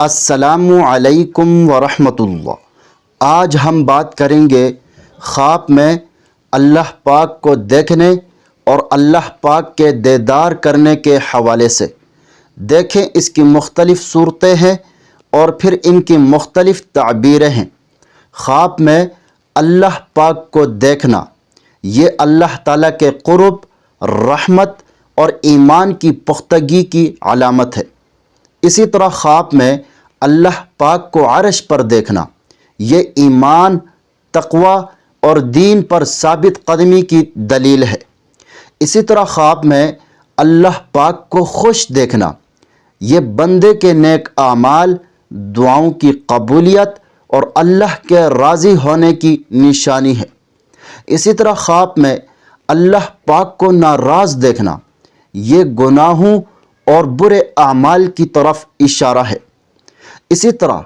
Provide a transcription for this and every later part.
السلام علیکم ورحمۃ اللہ۔ آج ہم بات کریں گے خواب میں اللہ پاک کو دیکھنے اور اللہ پاک کے دیدار کرنے کے حوالے سے۔ دیکھیں اس کی مختلف صورتیں ہیں اور پھر ان کی مختلف تعبیریں ہیں۔ خواب میں اللہ پاک کو دیکھنا یہ اللہ تعالیٰ کے قرب، رحمت اور ایمان کی پختگی کی علامت ہے۔ اسی طرح خواب میں اللہ پاک کو عرش پر دیکھنا یہ ایمان، تقوی اور دین پر ثابت قدمی کی دلیل ہے۔ اسی طرح خواب میں اللہ پاک کو خوش دیکھنا یہ بندے کے نیک اعمال، دعاؤں کی قبولیت اور اللہ کے راضی ہونے کی نشانی ہے۔ اسی طرح خواب میں اللہ پاک کو ناراض دیکھنا یہ گناہوں اور برے اعمال کی طرف اشارہ ہے۔ اسی طرح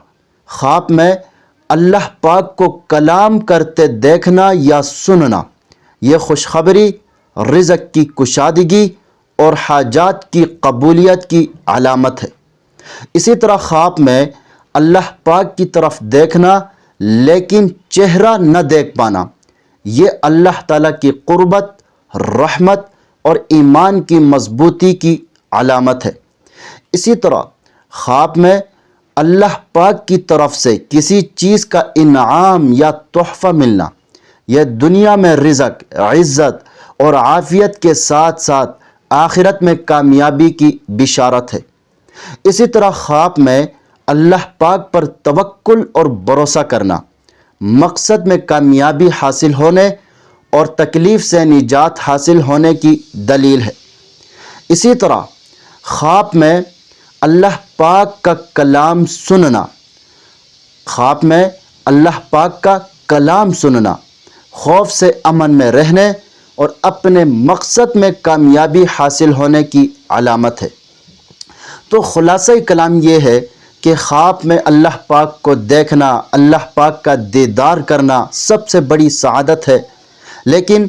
خواب میں اللہ پاک کو کلام کرتے دیکھنا یا سننا یہ خوشخبری، رزق کی کشادگی اور حاجات کی قبولیت کی علامت ہے۔ اسی طرح خواب میں اللہ پاک کی طرف دیکھنا لیکن چہرہ نہ دیکھ پانا یہ اللہ تعالیٰ کی قربت، رحمت اور ایمان کی مضبوطی کی علامت ہے۔ اسی طرح خواب میں اللہ پاک کی طرف سے کسی چیز کا انعام یا تحفہ ملنا یہ دنیا میں رزق، عزت اور عافیت کے ساتھ ساتھ آخرت میں کامیابی کی بشارت ہے۔ اسی طرح خواب میں اللہ پاک پر توکل اور بھروسہ کرنا مقصد میں کامیابی حاصل ہونے اور تکلیف سے نجات حاصل ہونے کی دلیل ہے۔ اسی طرح خواب میں اللہ پاک کا کلام سننا، خواب میں اللہ پاک کا کلام سننا خوف سے امن میں رہنے اور اپنے مقصد میں کامیابی حاصل ہونے کی علامت ہے۔ تو خلاصہ کلام یہ ہے کہ خواب میں اللہ پاک کو دیکھنا، اللہ پاک کا دیدار کرنا سب سے بڑی سعادت ہے، لیکن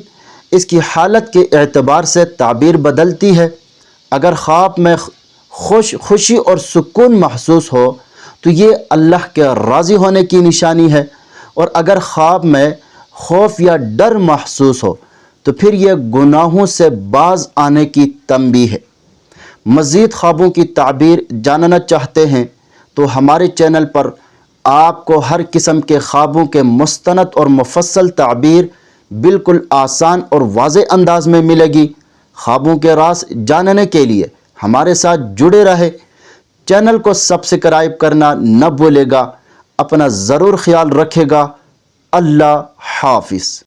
اس کی حالت کے اعتبار سے تعبیر بدلتی ہے۔ اگر خواب میں خوشی اور سکون محسوس ہو تو یہ اللہ کے راضی ہونے کی نشانی ہے، اور اگر خواب میں خوف یا ڈر محسوس ہو تو پھر یہ گناہوں سے باز آنے کی تنبیہ ہے۔ مزید خوابوں کی تعبیر جاننا چاہتے ہیں تو ہمارے چینل پر آپ کو ہر قسم کے خوابوں کے مستند اور مفصل تعبیر بالکل آسان اور واضح انداز میں ملے گی۔ خوابوں کے راز جاننے کے لیے ہمارے ساتھ جڑے رہے۔ چینل کو سبسکرائب کرنا نہ بھولے گا۔ اپنا ضرور خیال رکھے گا۔ اللہ حافظ۔